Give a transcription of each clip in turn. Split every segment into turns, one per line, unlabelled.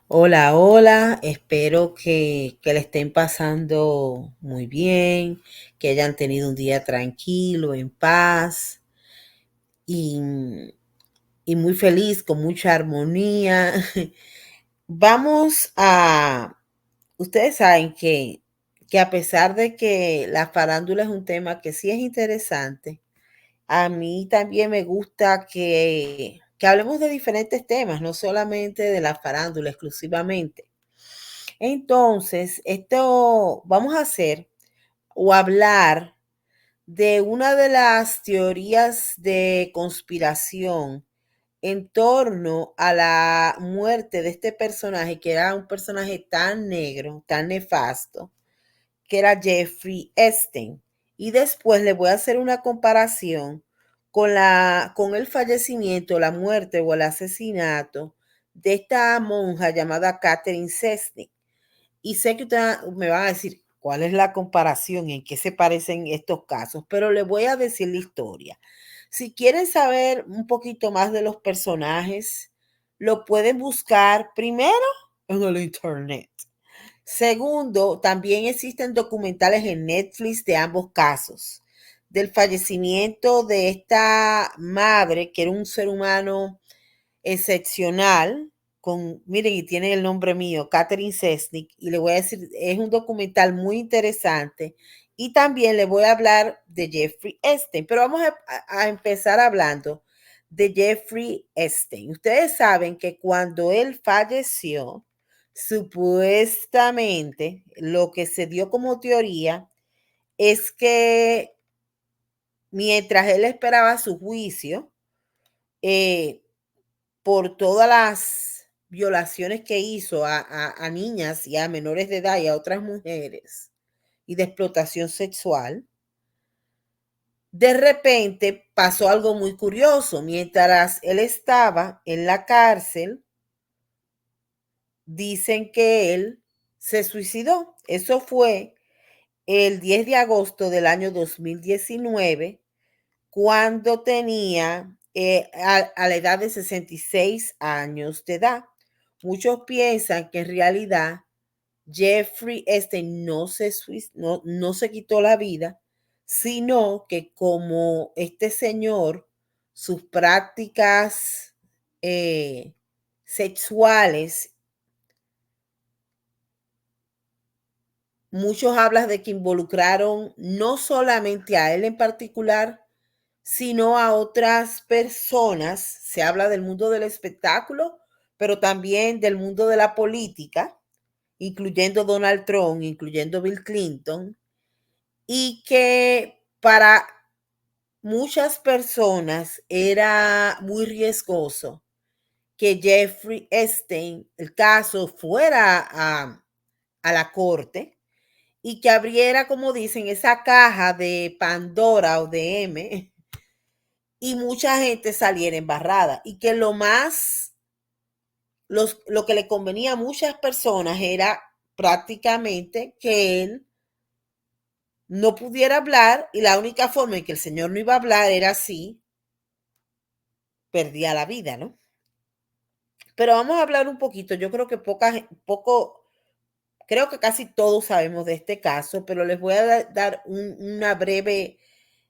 Hola, hola, espero que le estén pasando muy bien, que hayan tenido un día tranquilo, en paz y, y muy feliz, con mucha armonía. Vamos a, ustedes saben que a pesar de que la farándula es un tema que sí es interesante, a mí también me gusta que hablemos de diferentes temas, no solamente de la farándula exclusivamente. Entonces, esto vamos a hacer o hablar de una de las teorías de conspiración en torno a la muerte de este personaje, que era un personaje tan negro, tan nefasto, que era Jeffrey Epstein. Y después le voy a hacer una comparación con el fallecimiento, la muerte o el asesinato de esta monja llamada Catherine Sesnick. Y sé que ustedes me van a decir, ¿cuál es la comparación? ¿En qué se parecen estos casos? Pero les voy a decir la historia. Si quieren saber un poquito más de los personajes, lo pueden buscar primero en el internet. Segundo, también existen documentales en Netflix de ambos casos. Del fallecimiento de esta madre, que era un ser humano excepcional, miren, y tiene el nombre mío, Catherine Sesnick, y le voy a decir, es un documental muy interesante. Y también le voy a hablar de Jeffrey Epstein, pero vamos a empezar hablando de Jeffrey Epstein. Ustedes saben que cuando él falleció, supuestamente lo que se dio como teoría es que mientras él esperaba su juicio, eh, por todas las violaciones que hizo a niñas y a menores de edad y a otras mujeres y de explotación sexual, de repente pasó algo muy curioso. Mientras él estaba en la cárcel, dicen que él se suicidó. Eso fue el 10 de agosto del año 2019, cuando tenía a la edad de 66 años de edad. Muchos piensan que en realidad Jeffrey no se quitó la vida, sino que como este señor, sus prácticas eh, sexuales, muchos hablan de que involucraron no solamente a él en particular, sino a otras personas. Se habla del mundo del espectáculo, pero también del mundo de la política, incluyendo Donald Trump, incluyendo Bill Clinton, y que para muchas personas era muy riesgoso que Jeffrey Epstein, el caso, fuera a la corte y que abriera, como dicen, esa caja de Pandora o de M y mucha gente saliera embarrada. Y que lo que le convenía a muchas personas era prácticamente que él no pudiera hablar, y la única forma en que el señor no iba a hablar era si perdía la vida, ¿no? Pero vamos a hablar un poquito. Yo creo que creo que casi todos sabemos de este caso, pero les voy a dar una breve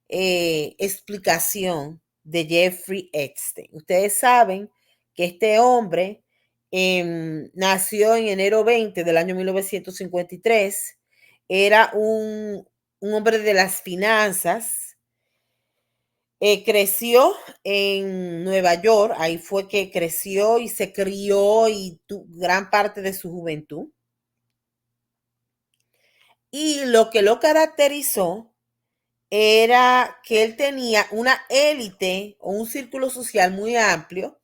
explicación de Jeffrey Epstein. Ustedes saben que este hombre nació en enero 20 del año 1953. Era un hombre de las finanzas. Creció en Nueva York, ahí fue que creció y se crió y gran parte de su juventud. Y lo que lo caracterizó era que él tenía una élite o un círculo social muy amplio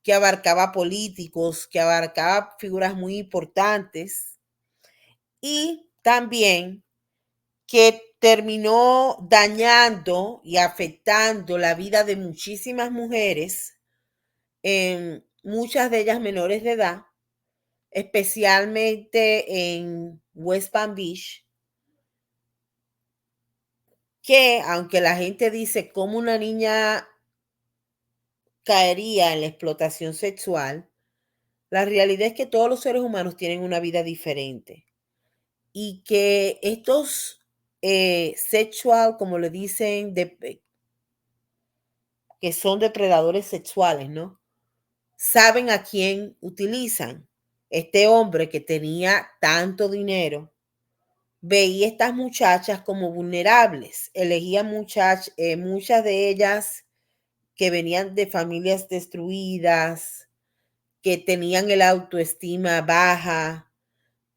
que abarcaba políticos, que abarcaba figuras muy importantes y también que terminó dañando y afectando la vida de muchísimas mujeres, muchas de ellas menores de edad, especialmente en West Palm Beach, que aunque la gente dice cómo una niña caería en la explotación sexual, La realidad es que todos los seres humanos tienen una vida diferente y que estos sexual, como le dicen, que son depredadores sexuales, ¿no? Saben a quién utilizan. Este hombre que tenía tanto dinero veía estas muchachas como vulnerables, elegía muchas de ellas que venían de familias destruidas, que tenían el autoestima baja,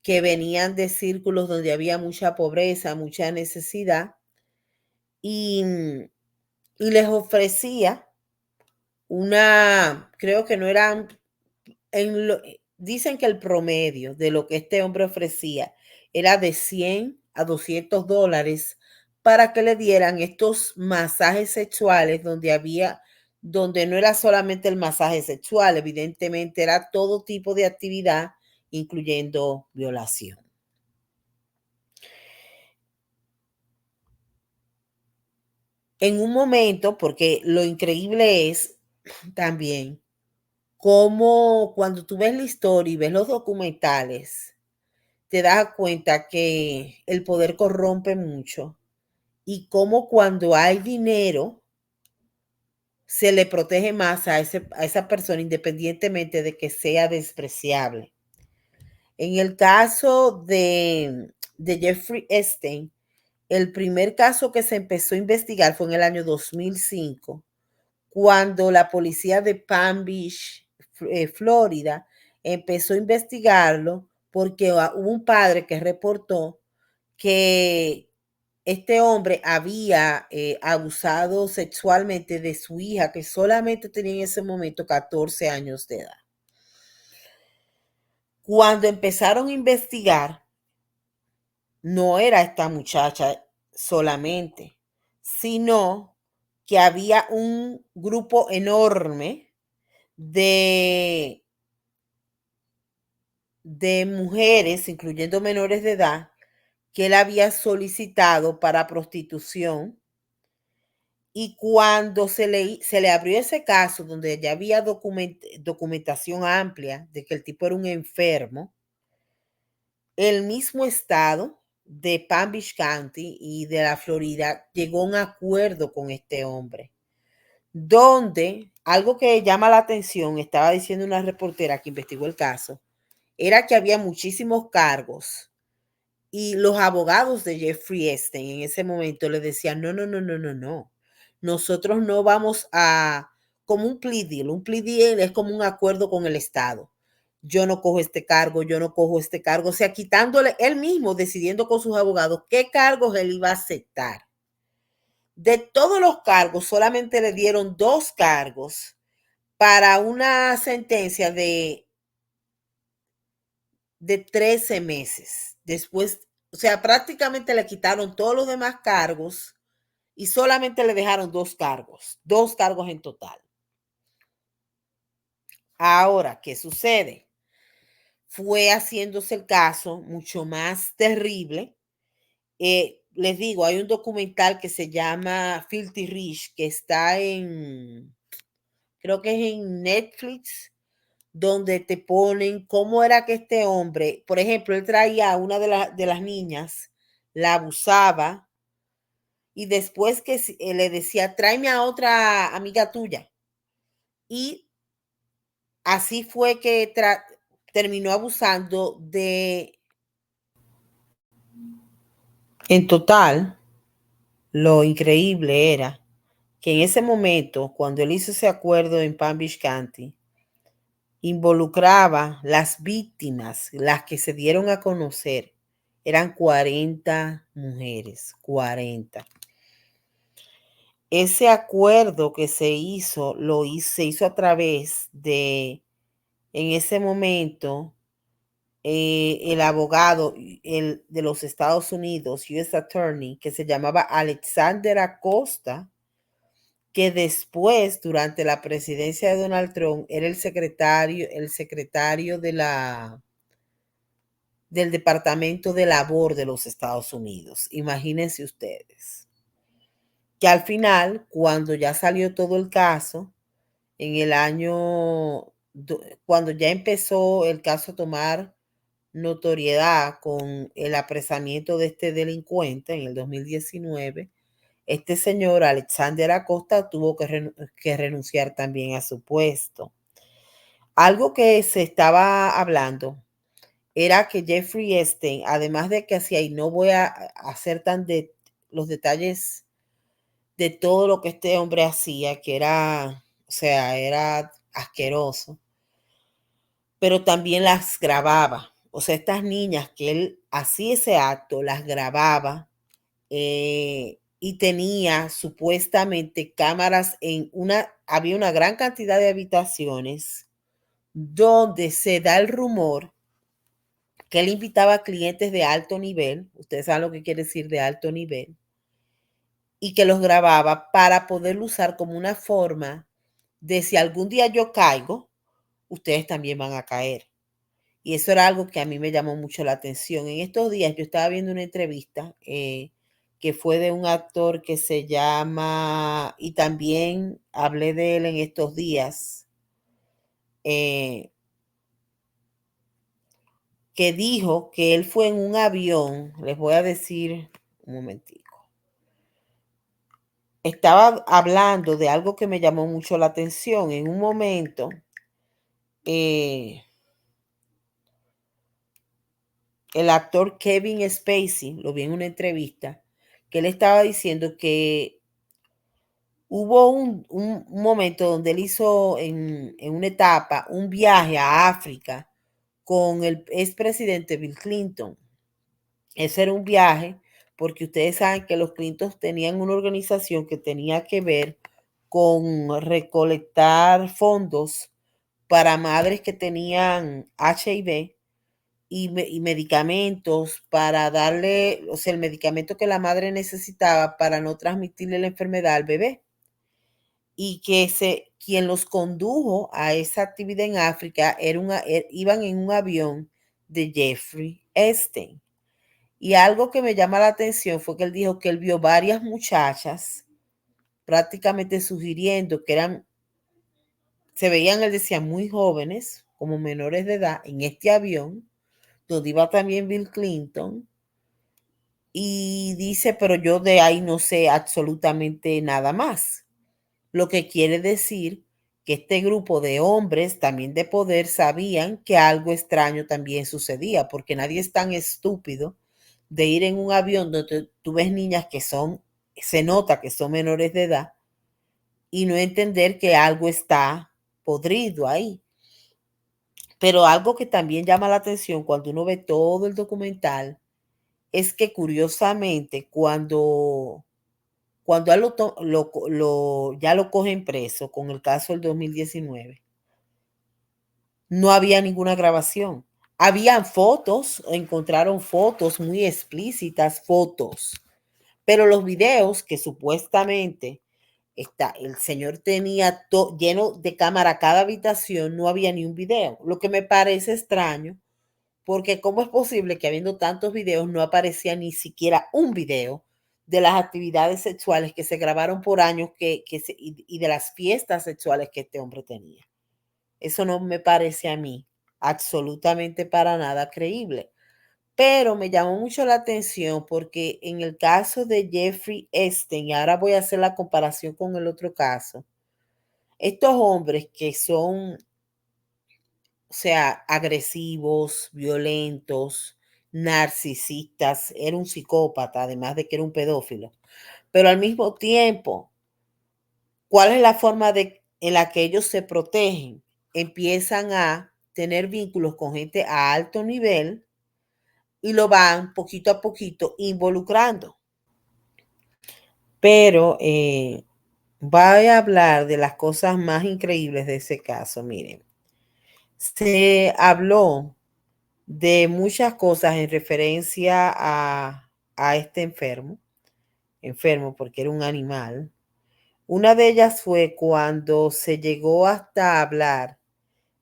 que venían de círculos donde había mucha pobreza, mucha necesidad, y, y les ofrecía creo que no eran, dicen que el promedio de lo que este hombre ofrecía era de 100 a $200 para que le dieran estos masajes sexuales donde no era solamente el masaje sexual, evidentemente era todo tipo de actividad, incluyendo violación. En un momento, porque lo increíble es también cómo cuando tú ves la historia y ves los documentales, te das cuenta que el poder corrompe mucho y cómo cuando hay dinero se le protege más a esa persona independientemente de que sea despreciable. En el caso de Jeffrey Epstein, el primer caso que se empezó a investigar fue en el año 2005, cuando la policía de Palm Beach, Florida, empezó a investigarlo porque hubo un padre que reportó que este hombre había abusado sexualmente de su hija, que solamente tenía en ese momento 14 años de edad. Cuando empezaron a investigar, no era esta muchacha solamente, sino que había un grupo enorme de, de mujeres, incluyendo menores de edad, que él había solicitado para prostitución. Y cuando se le abrió ese caso, donde ya había documentación amplia de que el tipo era un enfermo, el mismo estado de Palm Beach County y de la Florida llegó a un acuerdo con este hombre, donde algo que llama la atención, estaba diciendo una reportera que investigó el caso, era que había muchísimos cargos y los abogados de Jeffrey Epstein en ese momento le decían, no, no, no, no, no, no. Nosotros no vamos como un plea deal. Un plea deal es como un acuerdo con el Estado. Yo no cojo este cargo, yo no cojo este cargo. O sea, quitándole él mismo, decidiendo con sus abogados qué cargos él iba a aceptar. De todos los cargos, solamente le dieron 2 cargos para una sentencia de 13 meses. Después, o sea, prácticamente le quitaron todos los demás cargos y solamente le dejaron 2 cargos en total. Ahora, ¿qué sucede? Fue haciéndose el caso mucho más terrible. Les digo, hay un documental que se llama Filthy Rich, que está creo que es en Netflix, donde te ponen cómo era que este hombre, por ejemplo, él traía a una de las niñas, la abusaba y después que le decía, tráeme a otra amiga tuya. Y así fue que terminó abusando en total, lo increíble era que en ese momento, cuando él hizo ese acuerdo en Palm Beach County, involucraba las víctimas, las que se dieron a conocer, eran 40 mujeres, 40. Ese acuerdo que se hizo a través en ese momento, el abogado de los Estados Unidos, US Attorney, que se llamaba Alexander Acosta, que después, durante la presidencia de Donald Trump, era el secretario del Departamento de Labor de los Estados Unidos. Imagínense ustedes. Que al final, cuando ya salió todo el caso, en el año cuando ya empezó el caso a tomar notoriedad con el apresamiento de este delincuente en el 2019, este señor Alexander Acosta tuvo que renunciar también a su puesto. Algo que se estaba hablando era que Jeffrey Epstein, además de que hacía, y no voy a hacer los detalles de todo lo que este hombre hacía, que era, o sea, era asqueroso, pero también las grababa. O sea, estas niñas que él hacía ese acto, las grababa, y tenía supuestamente cámaras había una gran cantidad de habitaciones donde se da el rumor que él invitaba a clientes de alto nivel, ustedes saben lo que quiere decir de alto nivel, y que los grababa para poderlo usar como una forma de si algún día yo caigo, ustedes también van a caer. Y eso era algo que a mí me llamó mucho la atención. En estos días yo estaba viendo una entrevista que fue de un actor que se llama, y también hablé de él en estos días, eh, que dijo que él fue en un avión, les voy a decir un momentico, estaba hablando de algo que me llamó mucho la atención. En un momento, eh, el actor Kevin Spacey, lo vi en una entrevista, que él estaba diciendo que hubo un momento donde él hizo en una etapa un viaje a África con el expresidente Bill Clinton. Ese era un viaje porque ustedes saben que los Clinton tenían una organización que tenía que ver con recolectar fondos para madres que tenían HIV y medicamentos para darle, o sea, el medicamento que la madre necesitaba para no transmitirle la enfermedad al bebé. Y que quien los condujo a esa actividad en África iban en un avión de Jeffrey Epstein. Y algo que me llama la atención fue que él dijo que él vio varias muchachas prácticamente sugiriendo que se veían, él decía, muy jóvenes, como menores de edad, en este avión, donde iba también Bill Clinton. Y dice, pero yo de ahí no sé absolutamente nada más. Lo que quiere decir que este grupo de hombres también de poder sabían que algo extraño también sucedía, porque nadie es tan estúpido de ir en un avión donde tú ves niñas se nota que son menores de edad y no entender que algo está podrido ahí. Pero algo que también llama la atención cuando uno ve todo el documental es que curiosamente cuando a él ya lo cogen preso con el caso del 2019, no había ninguna grabación. Habían fotos, encontraron fotos muy explícitas, fotos, pero los videos que supuestamente el señor tenía lleno de cámara cada habitación, no había ni un video, lo que me parece extraño, porque ¿cómo es posible que habiendo tantos videos no aparecía ni siquiera un video de las actividades sexuales que se grabaron por años y de las fiestas sexuales que este hombre tenía? Eso no me parece a mí absolutamente para nada creíble. Pero me llamó mucho la atención porque en el caso de Jeffrey Epstein, y ahora voy a hacer la comparación con el otro caso, estos hombres que son, o sea, agresivos, violentos, narcisistas, era un psicópata, además de que era un pedófilo. Pero al mismo tiempo, ¿cuál es la forma en la que ellos se protegen? Empiezan a tener vínculos con gente a alto nivel y lo van poquito a poquito involucrando. Pero voy a hablar de las cosas más increíbles de ese caso. Miren, se habló de muchas cosas en referencia a este enfermo porque era un animal. Una de ellas fue cuando se llegó hasta hablar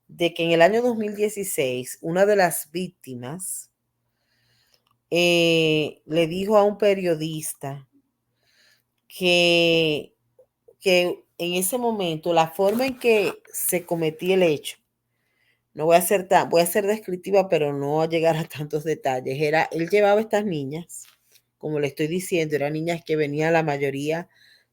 de que en el año 2016 una de las víctimas le dijo a un periodista que, que en ese momento la forma en que se cometía el hecho no voy a ser descriptiva, pero no a llegar a tantos detalles. Él llevaba a estas niñas, como le estoy diciendo, eran niñas que venían la mayoría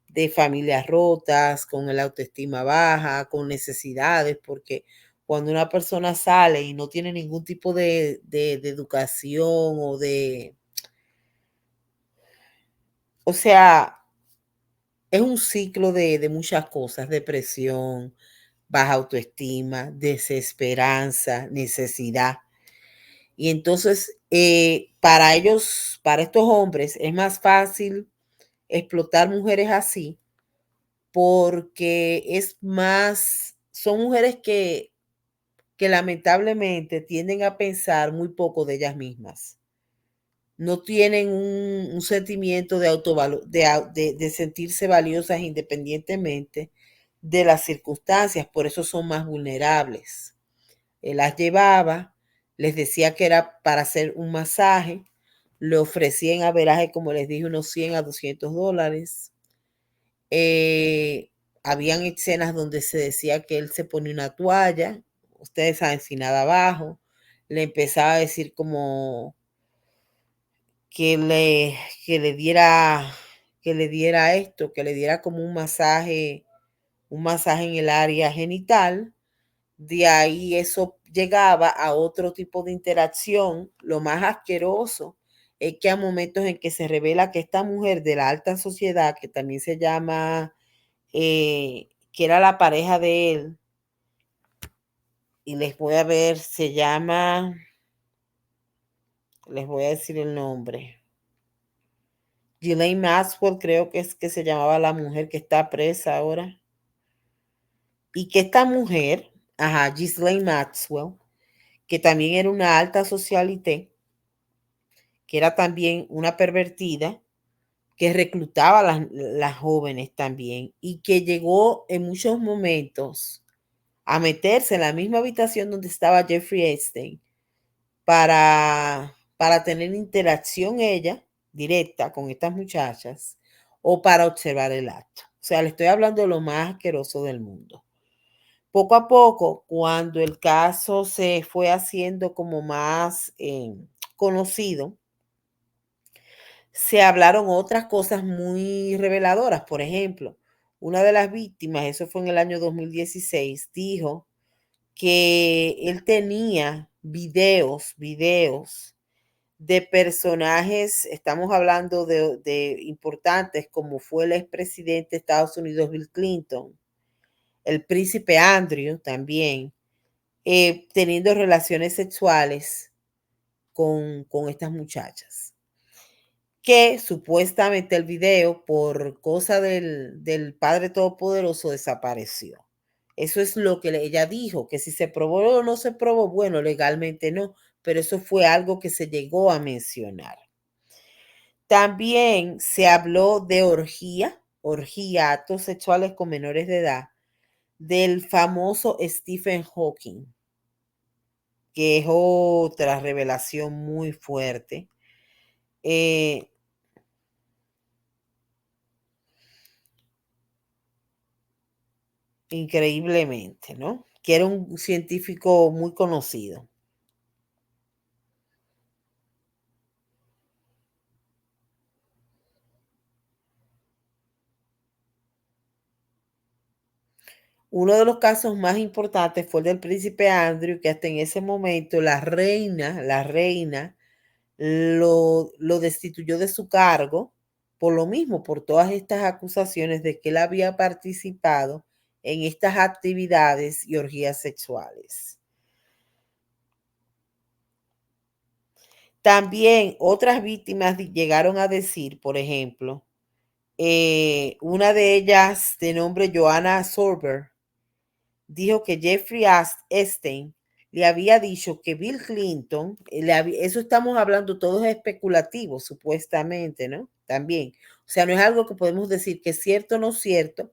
de familias rotas, con el autoestima baja, con necesidades, porque cuando una persona sale y no tiene ningún tipo de educación o sea, es un ciclo de muchas cosas, depresión, baja autoestima, desesperanza, necesidad. Y entonces, para ellos, para estos hombres, es más fácil explotar mujeres así porque es más, son mujeres que lamentablemente tienden a pensar muy poco de ellas mismas. No tienen un sentimiento de autovalo de sentirse valiosas independientemente de las circunstancias, por eso son más vulnerables. Él las llevaba, les decía que era para hacer un masaje, le ofrecía en averaje, como les dije, unos $100 a $200. Habían escenas donde se decía que él se ponía una toalla, ustedes saben, sin nada abajo, le empezaba a decir como que le, que le diera, que le diera esto, que le diera como un masaje en el área genital. De ahí eso llegaba a otro tipo de interacción. Lo más asqueroso es que a momentos en que se revela que esta mujer de la alta sociedad, que también se llama, que era la pareja de él, y les voy a ver, se llama, les voy a decir el nombre. Ghislaine Maxwell, creo que es que se llamaba la mujer que está presa ahora. Y que esta mujer, ajá, Ghislaine Maxwell, que también era una alta socialité, que era también una pervertida, que reclutaba a las jóvenes también y que llegó en muchos momentos a meterse en la misma habitación donde estaba Jeffrey Epstein para tener interacción ella directa con estas muchachas o para observar el acto. O sea, le estoy hablando de lo más asqueroso del mundo. Poco a poco, cuando el caso se fue haciendo como más conocido, se hablaron otras cosas muy reveladoras. Por ejemplo, una de las víctimas, eso fue en el año 2016, dijo que él tenía videos de personajes, estamos hablando de importantes, como fue el expresidente de Estados Unidos, Bill Clinton, el príncipe Andrew también, teniendo relaciones sexuales con estas muchachas. Que supuestamente el video, por cosa del Padre Todopoderoso, desapareció. Eso es lo que ella dijo, que si se probó o no se probó, bueno, legalmente no, pero eso fue algo que se llegó a mencionar. También se habló de orgía, actos sexuales con menores de edad, del famoso Stephen Hawking, que es otra revelación muy fuerte. Increíblemente, ¿no? Que era un científico muy conocido. Uno de los casos más importantes fue el del príncipe Andrew, que hasta en ese momento la reina lo destituyó de su cargo por lo mismo, por todas estas acusaciones de que él había participado en estas actividades y orgías sexuales. También otras víctimas llegaron a decir, por ejemplo, una de ellas de nombre Joanna Sorber dijo que Jeffrey Epstein le había dicho que Bill Clinton, eso estamos hablando todos especulativos supuestamente, ¿no? También. O sea, no es algo que podemos decir que es cierto o no cierto,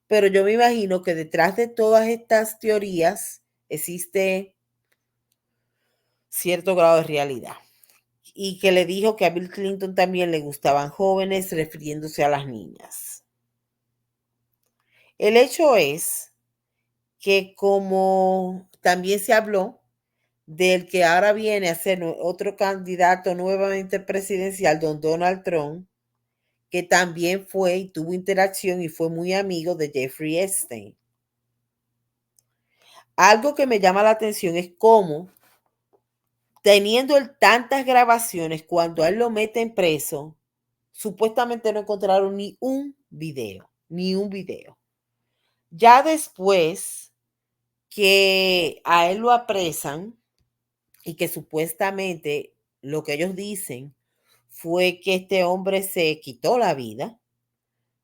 pero yo me imagino que detrás de todas estas teorías existe cierto grado de realidad. Y que le dijo que a Bill Clinton también le gustaban jóvenes, refiriéndose a las niñas. El hecho es que como también se habló del que ahora viene a ser otro candidato nuevamente presidencial, don Donald Trump, que también fue y tuvo interacción y fue muy amigo de Jeffrey Epstein. Algo que me llama la atención es cómo, teniendo él tantas grabaciones, cuando a él lo meten preso, supuestamente no encontraron ni un video, ni un video. Ya después que a él lo apresan y que supuestamente lo que ellos dicen fue que este hombre se quitó la vida,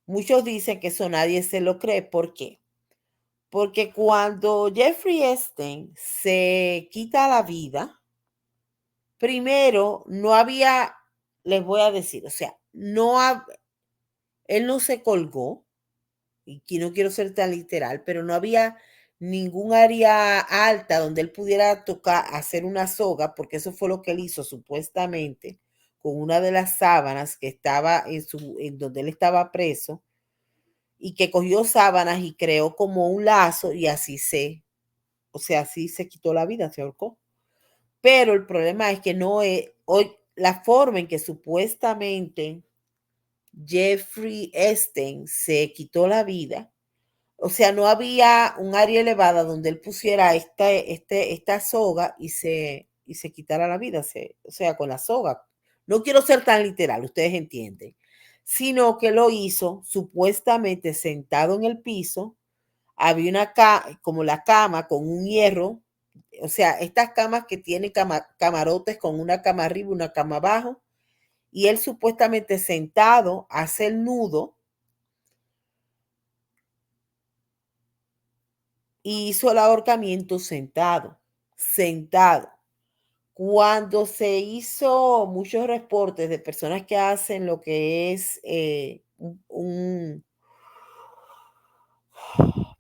muchos dicen que eso nadie se lo cree. ¿Por qué? Porque cuando Jeffrey Epstein se quita la vida, primero no había, les voy a decir, o sea, él no se colgó, y que no quiero ser tan literal, pero no había ningún área alta donde él pudiera tocar, hacer una soga, porque eso fue lo que él hizo supuestamente con una de las sábanas que estaba en donde él estaba preso, y que cogió sábanas y creó como un lazo y o sea, así se quitó la vida, se ahorcó. Pero el problema es que no es, hoy, la forma en que supuestamente Jeffrey Epstein se quitó la vida, o sea, no había un área elevada donde él pusiera esta soga y se quitara la vida, o sea, con la soga. No quiero ser tan literal, ustedes entienden, sino que lo hizo supuestamente sentado en el piso. Había como la cama con un hierro, o sea, estas camas que tienen camarotes con una cama arriba y una cama abajo, y él supuestamente sentado hace el nudo y hizo el ahorcamiento sentado. Cuando se hizo muchos reportes de personas que hacen lo que es un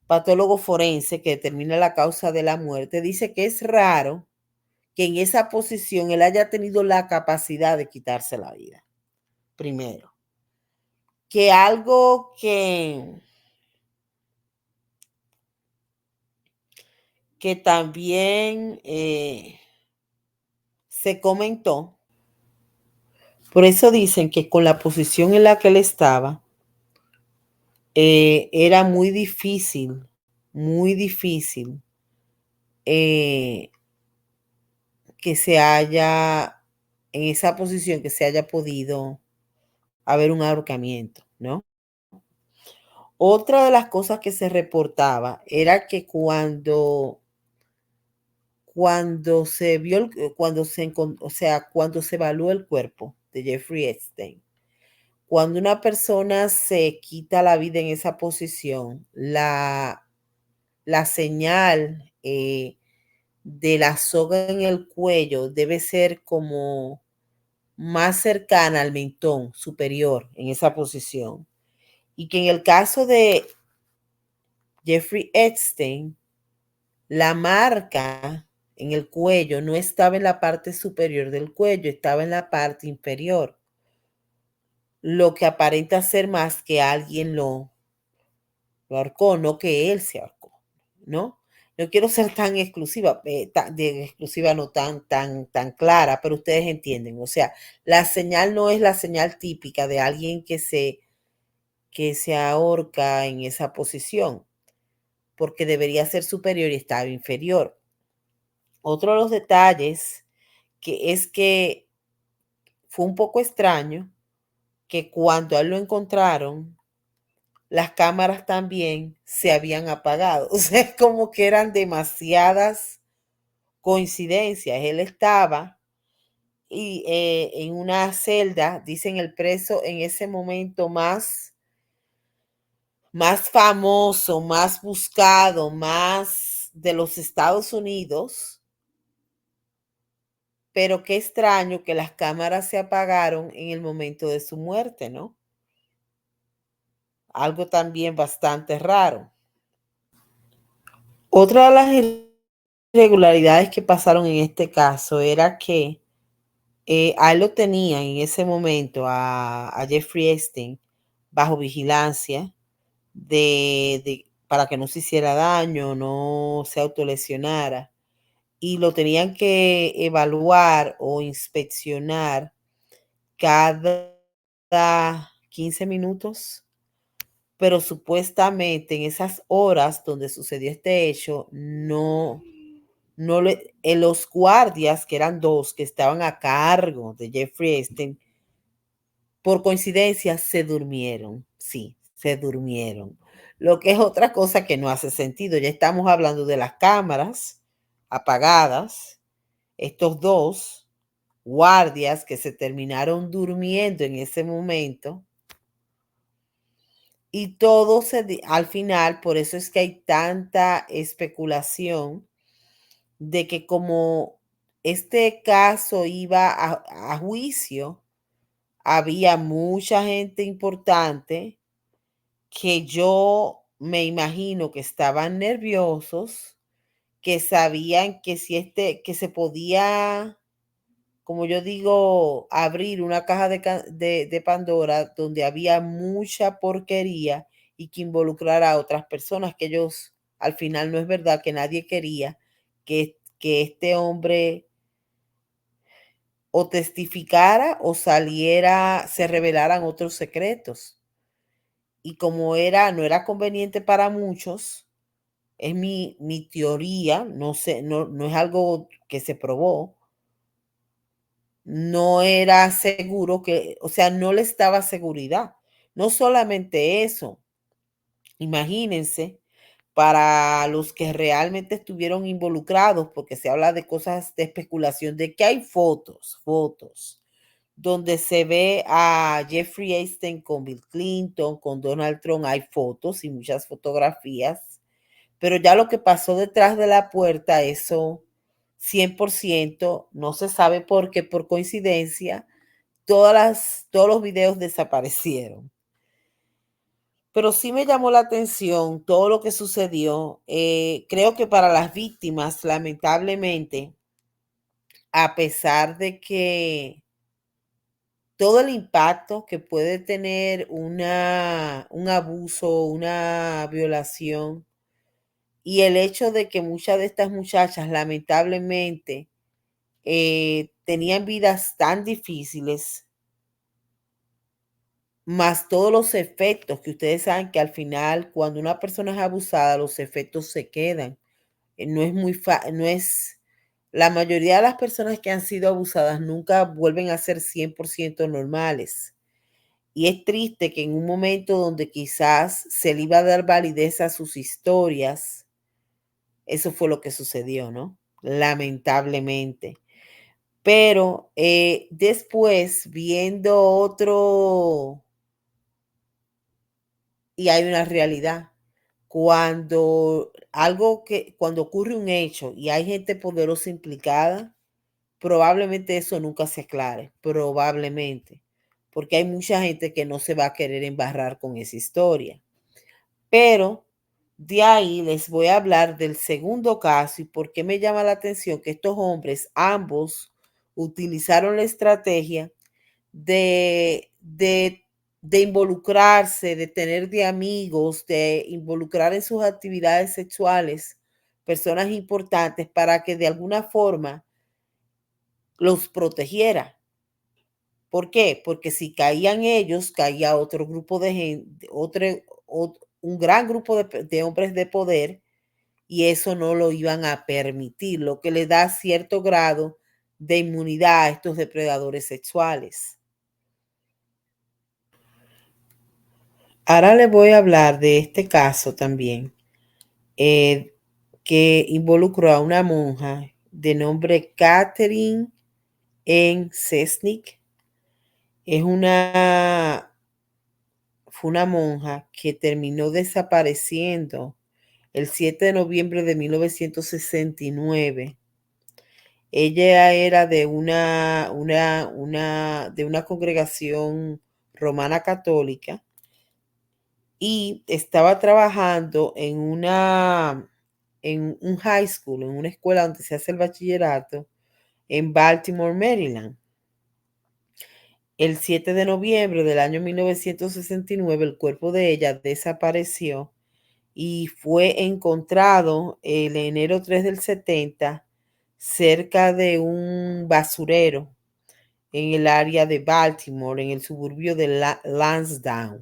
patólogo forense que determina la causa de la muerte, dice que es raro que en esa posición él haya tenido la capacidad de quitarse la vida. Primero, que algo que también se comentó, por eso dicen que con la posición en la que él estaba, era muy difícil eh, que se haya, en esa posición, que se haya podido haber un ahorcamiento, ¿no? Otra de las cosas que se reportaba era que cuando se vio, o sea, cuando se evaluó el cuerpo de Jeffrey Epstein, cuando una persona se quita la vida en esa posición, la señal de la soga en el cuello debe ser como más cercana al mentón superior en esa posición. Y que en el caso de Jeffrey Epstein, la marca en el cuello no estaba en la parte superior del cuello, estaba en la parte inferior, lo que aparenta ser más que alguien lo ahorcó, no que él se ahorcó, ¿no? No quiero ser tan exclusiva, exclusiva no tan clara, pero ustedes entienden. O sea, la señal no es la señal típica de alguien que se ahorca en esa posición, porque debería ser superior y estaba inferior. Otro de los detalles que es que fue un poco extraño que cuando a él lo encontraron, las cámaras también se habían apagado. O sea, es como que eran demasiadas coincidencias. Él estaba en una celda, dicen el preso en ese momento más famoso, más buscado, más de los Estados Unidos, pero qué extraño que las cámaras se apagaron en el momento de su muerte, ¿no? Algo también bastante raro. Otra de las irregularidades que pasaron en este caso era que a él lo tenían en ese momento, a Jeffrey Epstein, bajo vigilancia para que no se hiciera daño, no se autolesionara. y lo tenían que evaluar o inspeccionar cada 15 minutos, pero supuestamente en esas horas donde sucedió este hecho, los guardias, que eran dos, que estaban a cargo de Jeffrey Epstein, por coincidencia se durmieron. Sí, se durmieron. Lo que es otra cosa que no hace sentido. Ya estamos hablando de las cámaras apagadas. Estos dos guardias que se terminaron durmiendo en ese momento. Y todo al final, por eso es que hay tanta especulación de que como este caso iba a juicio, había mucha gente importante que yo me imagino que estaban nerviosos, que sabían que si que se podía, como yo digo, abrir una caja de Pandora donde había mucha porquería y que involucrara a otras personas, que ellos, al final no es verdad que nadie quería que este hombre o testificara o saliera, se revelaran otros secretos. Y como no era conveniente para muchos, es mi teoría, no sé, no es algo que se probó, no era seguro que, o sea, no le estaba seguridad. No solamente eso, imagínense, para los que realmente estuvieron involucrados, porque se habla de cosas de especulación, de que hay fotos, donde se ve a Jeffrey Epstein con Bill Clinton, con Donald Trump, hay fotos y muchas fotografías, pero ya lo que pasó detrás de la puerta, eso 100% no se sabe porque por coincidencia todos los videos desaparecieron. Pero sí me llamó la atención todo lo que sucedió. Creo que para las víctimas, lamentablemente, a pesar de que todo el impacto que puede tener un abuso, una violación, y el hecho de que muchas de estas muchachas lamentablemente tenían vidas tan difíciles, más todos los efectos que ustedes saben que al final cuando una persona es abusada, los efectos se quedan. No es no es, la mayoría de las personas que han sido abusadas nunca vuelven a ser 100% normales. Y es triste que en un momento donde quizás se le iba a dar validez a sus historias, eso fue lo que sucedió, ¿no? Lamentablemente. Pero después, viendo otro, y hay una realidad, cuando ocurre un hecho y hay gente poderosa implicada, probablemente eso nunca se aclare, probablemente, porque hay mucha gente que no se va a querer embarrar con esa historia. Pero de ahí les voy a hablar del segundo caso y por qué me llama la atención que estos hombres, ambos, utilizaron la estrategia de involucrarse, de tener de amigos, de involucrar en sus actividades sexuales personas importantes para que de alguna forma los protegiera. ¿Por qué? Porque si caían ellos, caía otro grupo de gente, un gran grupo de hombres de poder y eso no lo iban a permitir, lo que le da cierto grado de inmunidad a estos depredadores sexuales. Ahora les voy a hablar de este caso también, eh, que involucró a una monja de nombre Catherine en Sesnick. Es fue una monja que terminó desapareciendo el 7 de noviembre de 1969. Ella era de de una congregación romana católica y estaba trabajando en un high school, en una escuela donde se hace el bachillerato, en Baltimore, Maryland. El 7 de noviembre del año 1969, el cuerpo de ella desapareció y fue encontrado el enero 3 del 70 cerca de un basurero en el área de Baltimore, en el suburbio de Lansdowne,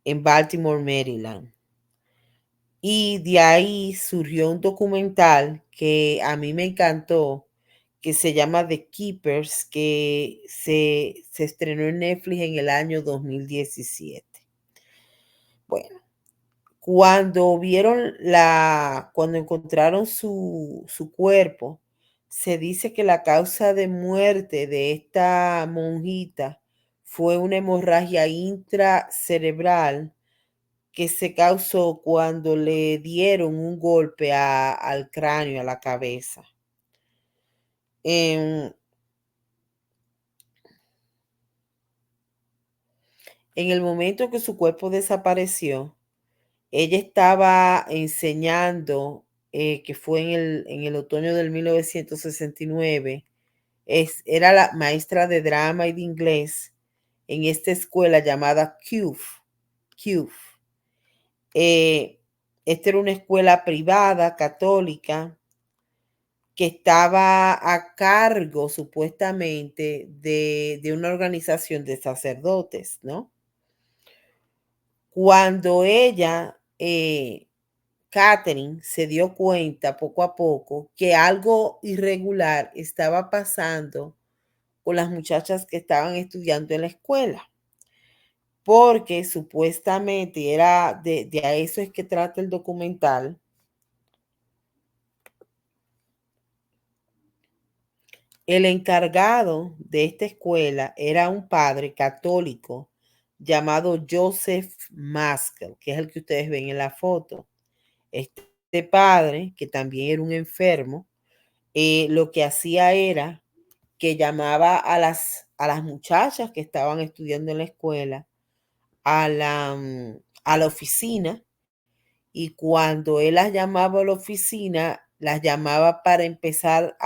en Baltimore, Maryland. Y de ahí surgió un documental que a mí me encantó, que se llama The Keepers, que se estrenó en Netflix en el año 2017. Bueno, cuando encontraron su cuerpo, se dice que la causa de muerte de esta monjita fue una hemorragia intracerebral que se causó cuando le dieron un golpe al cráneo, a la cabeza. En, en el momento que su cuerpo desapareció, ella estaba enseñando, que fue en el otoño del 1969. Era la maestra de drama y de inglés en esta escuela llamada CUF. Esta era una escuela privada católica que estaba a cargo supuestamente de una organización de sacerdotes, ¿no? Cuando ella, Catherine, se dio cuenta poco a poco que algo irregular estaba pasando con las muchachas que estaban estudiando en la escuela, porque supuestamente de a eso es que trata el documental. El encargado de esta escuela era un padre católico llamado Joseph Maskell, que es el que ustedes ven en la foto. Este padre, que también era un enfermo, lo que hacía era que llamaba a las muchachas que estaban estudiando en la escuela a la oficina, y cuando él las llamaba a la oficina, las llamaba para empezar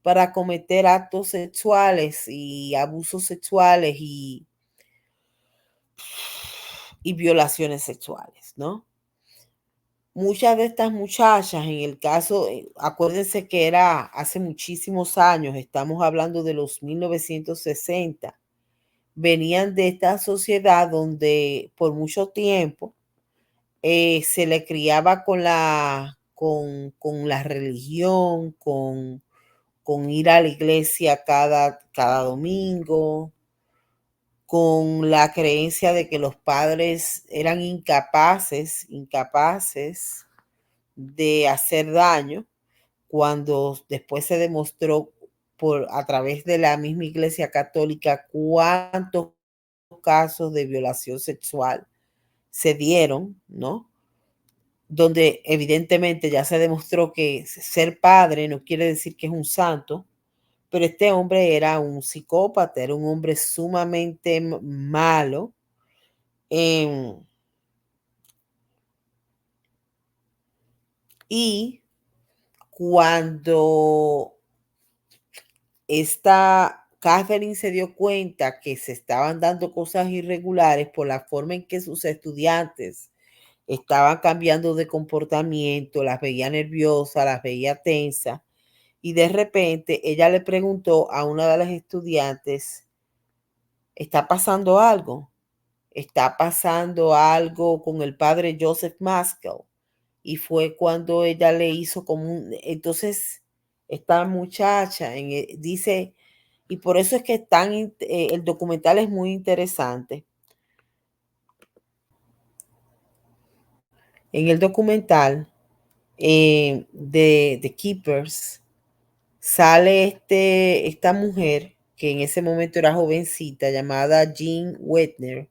para cometer actos sexuales y abusos sexuales y violaciones sexuales, ¿no? Muchas de estas muchachas, en el caso, acuérdense que era hace muchísimos años, estamos hablando de los 1960, venían de esta sociedad donde por mucho tiempo se le criaba con la religión, con ir a la iglesia cada domingo, con la creencia de que los padres eran incapaces de hacer daño, cuando después se demostró a través de la misma iglesia católica cuántos casos de violación sexual se dieron, ¿no? Donde evidentemente ya se demostró que ser padre no quiere decir que es un santo, pero este hombre era un psicópata, era un hombre sumamente malo. em, y cuando esta Catherine se dio cuenta que se estaban dando cosas irregulares por la forma en que sus estudiantes estaban cambiando de comportamiento, las veía nerviosas, las veía tensas, y de repente ella le preguntó a una de las estudiantes: ¿está pasando algo? ¿Está pasando algo con el padre Joseph Maskell? Y fue cuando ella le hizo como entonces esta muchacha dice, y por eso es que el documental es muy interesante. En el documental, de The Keepers, sale esta mujer que en ese momento era jovencita, llamada Jean Wetner,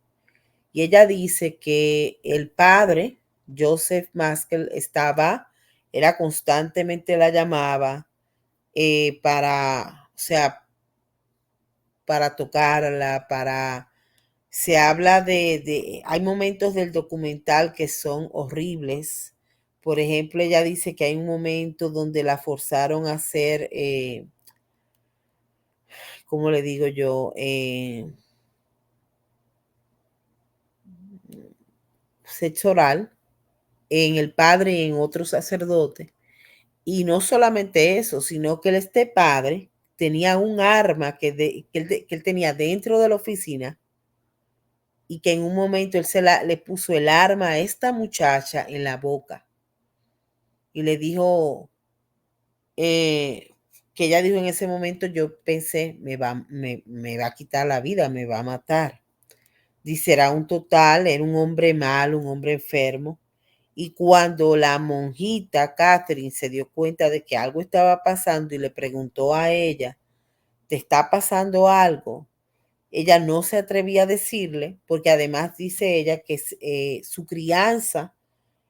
y ella dice que el padre, Joseph Maskell, era constantemente la llamaba, o sea, para tocarla, se habla hay momentos del documental que son horribles. Por ejemplo, ella dice que hay un momento donde la forzaron a hacer, ¿cómo le digo yo? Sexo oral en el padre y en otro sacerdote. Y no solamente eso, sino que este padre tenía un arma que él tenía dentro de la oficina y que en un momento le puso el arma a esta muchacha en la boca y le dijo, que ella dijo en ese momento, yo pensé, me va a quitar la vida, me va a matar. Dice, era un total, era un hombre malo, un hombre enfermo. Y cuando la monjita Catherine se dio cuenta de que algo estaba pasando y le preguntó a ella, ¿te está pasando algo? Ella no se atrevía a decirle, porque además dice ella que su crianza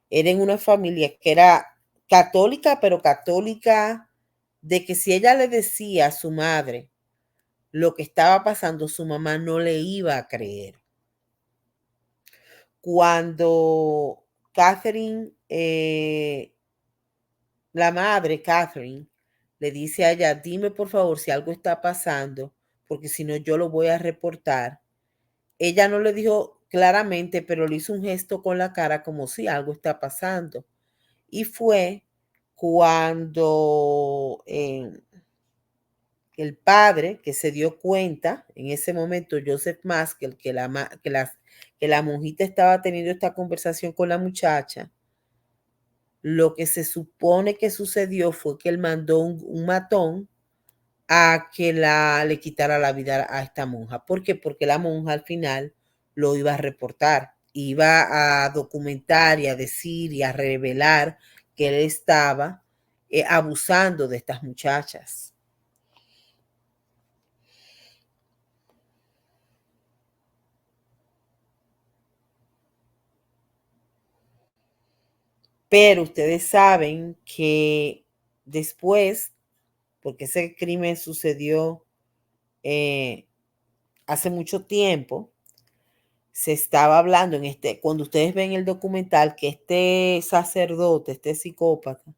era en una familia que era católica, pero católica de que si ella le decía a su madre lo que estaba pasando, su mamá no le iba a creer. Cuando Catherine, la madre Catherine, le dice a ella, dime por favor si algo está pasando, porque si no yo lo voy a reportar. Ella no le dijo claramente, pero le hizo un gesto con la cara como si algo está pasando. Y fue cuando el padre, que se dio cuenta en ese momento, Joseph Maskell, que la monjita estaba teniendo esta conversación con la muchacha, lo que se supone que sucedió fue que él mandó un matón a que le quitara la vida a esta monja. ¿Por qué? Porque la monja al final lo iba a reportar, iba a documentar y a decir y a revelar que él estaba abusando de estas muchachas. Pero ustedes saben que después, porque ese crimen sucedió hace mucho tiempo, se estaba hablando cuando ustedes ven el documental, que este sacerdote, este psicópata,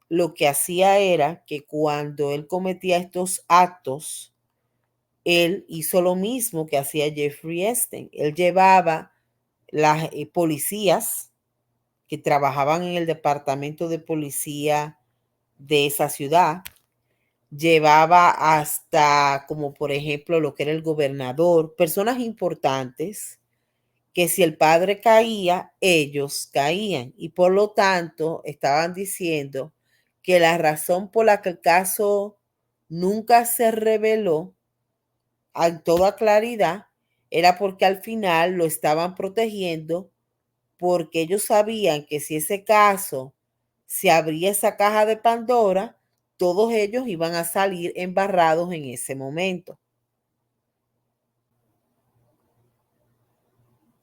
lo que hacía era que cuando él cometía estos actos, él hizo lo mismo que hacía Jeffrey Epstein. Él llevaba las policías que trabajaban en el departamento de policía de esa ciudad, llevaba hasta como por ejemplo lo que era el gobernador, personas importantes que si el padre caía, ellos caían y por lo tanto estaban diciendo que la razón por la que el caso nunca se reveló en toda claridad era porque al final lo estaban protegiendo porque ellos sabían que si ese caso se abría esa caja de Pandora, todos ellos iban a salir embarrados en ese momento.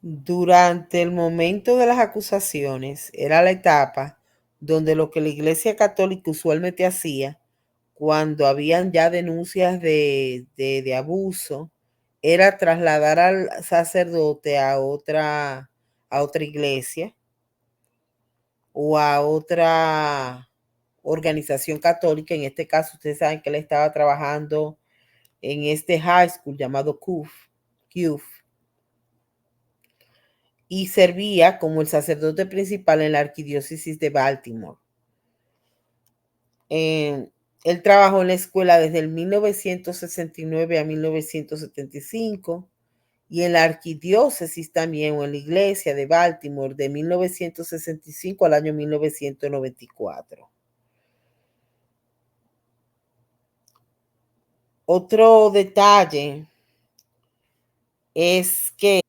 Durante el momento de las acusaciones era la etapa donde lo que la Iglesia Católica usualmente hacía cuando habían ya denuncias de abuso era trasladar al sacerdote a otra iglesia o a otra organización católica. En este caso, ustedes saben que él estaba trabajando en este high school llamado CUF, y servía como el sacerdote principal en la arquidiócesis de Baltimore. Él trabajó en la escuela desde el 1969 a 1975 y en la arquidiócesis también o en la iglesia de Baltimore de 1965 al año 1994. Otro detalle es que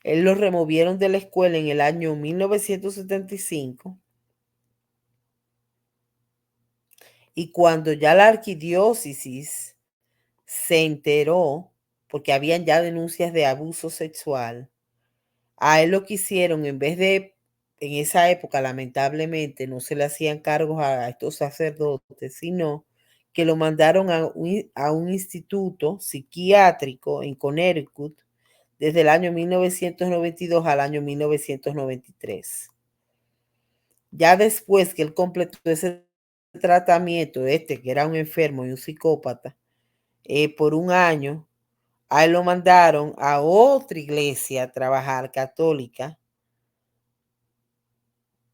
él lo removieron de la escuela en el año 1975 y cuando ya la arquidiócesis se enteró, porque habían ya denuncias de abuso sexual, a él lo que hicieron, en vez de, en esa época lamentablemente no se le hacían cargos a estos sacerdotes, sino que lo mandaron a un instituto psiquiátrico en Connecticut desde el año 1992 al año 1993. Ya después que él completó ese tratamiento, que era un enfermo y un psicópata, por un año, a él lo mandaron a otra iglesia a trabajar católica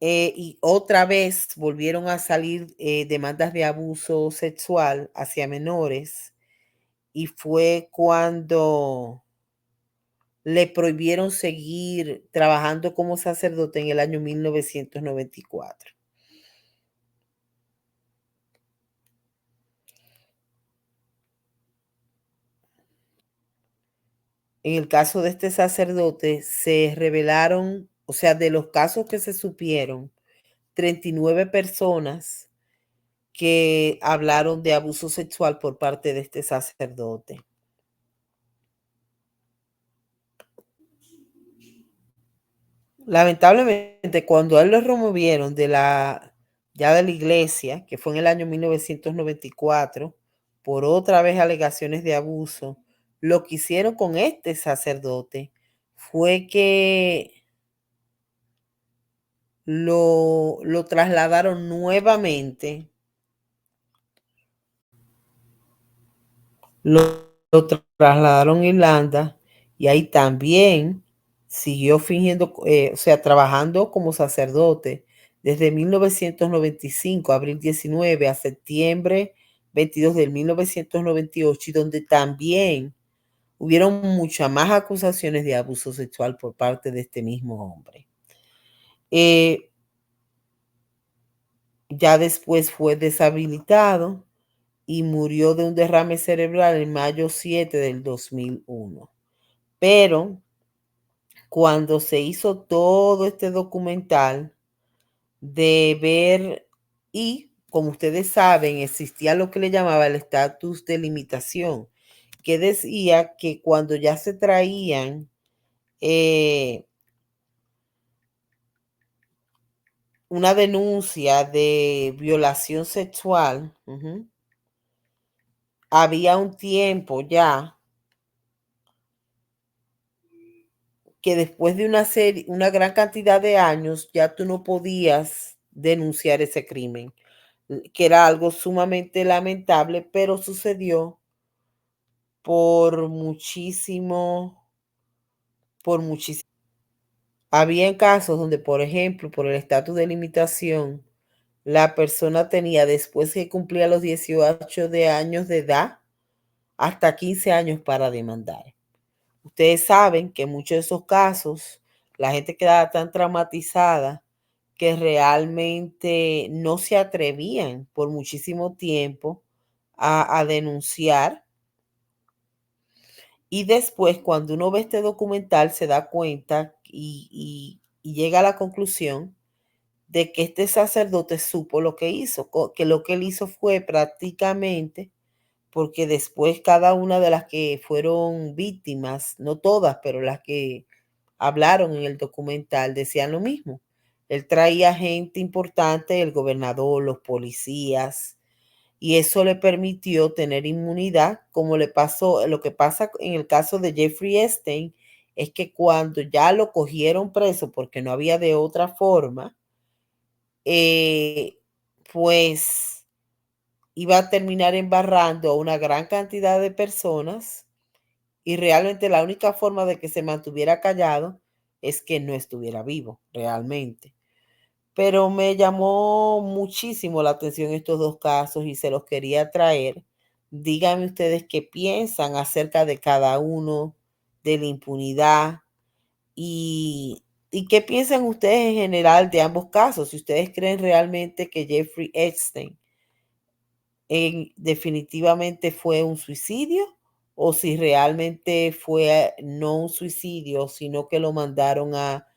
Y otra vez volvieron a salir demandas de abuso sexual hacia menores y fue cuando le prohibieron seguir trabajando como sacerdote en el año 1994. En el caso de este sacerdote se revelaron, o sea, de los casos que se supieron, 39 personas que hablaron de abuso sexual por parte de este sacerdote. Lamentablemente, cuando a él lo removieron ya de la iglesia, que fue en el año 1994, por otra vez alegaciones de abuso, lo que hicieron con este sacerdote fue que lo trasladaron nuevamente, lo trasladaron a Irlanda y ahí también siguió fingiendo, o sea, trabajando como sacerdote desde 1995, abril 19 a septiembre 22 del 1998, y donde también hubieron muchas más acusaciones de abuso sexual por parte de este mismo hombre. Eh, ya después fue deshabilitado y murió de un derrame cerebral en mayo 7 del 2001. Pero cuando se hizo todo este documental de ver, y como ustedes saben, existía lo que le llamaba el estatus de limitación, que decía que cuando ya se traían eh, una denuncia de violación sexual, había un tiempo ya que después de una gran cantidad de años, ya tú no podías denunciar ese crimen, que era algo sumamente lamentable, pero sucedió por muchísimo, por muchísimo. Había casos donde, por ejemplo, por el estatus de limitación, la persona tenía, después que cumplía los 18 de años de edad, hasta 15 años para demandar. Ustedes saben que en muchos de esos casos la gente quedaba tan traumatizada que realmente no se atrevían por muchísimo tiempo a denunciar. Y después, cuando uno ve este documental, se da cuenta y llega a la conclusión de que este sacerdote supo lo que hizo, que lo que él hizo fue prácticamente, porque después cada una de las que fueron víctimas, no todas, pero las que hablaron en el documental, decían lo mismo. Él traía gente importante, el gobernador, los policías, y eso le permitió tener inmunidad, como le pasó, lo que pasa en el caso de Jeffrey Epstein, es que cuando ya lo cogieron preso, porque no había de otra forma, eh, pues iba a terminar embarrando a una gran cantidad de personas, y realmente la única forma de que se mantuviera callado es que no estuviera vivo, realmente. Pero me llamó muchísimo la atención estos dos casos y se los quería traer. Díganme ustedes qué piensan acerca de cada uno, de la impunidad, y qué piensan ustedes en general de ambos casos. Si ustedes creen realmente que Jeffrey Epstein definitivamente fue un suicidio, o si realmente fue no un suicidio, sino que lo mandaron a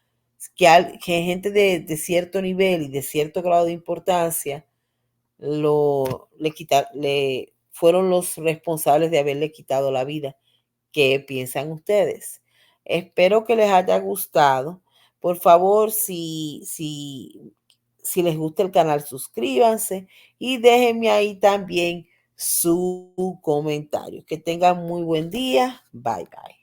que gente de cierto nivel y de cierto grado de importancia le fueron los responsables de haberle quitado la vida. ¿Qué piensan ustedes? Espero que les haya gustado. Por favor, si les gusta el canal, suscríbanse y déjenme ahí también su comentario. Que tengan muy buen día. Bye bye.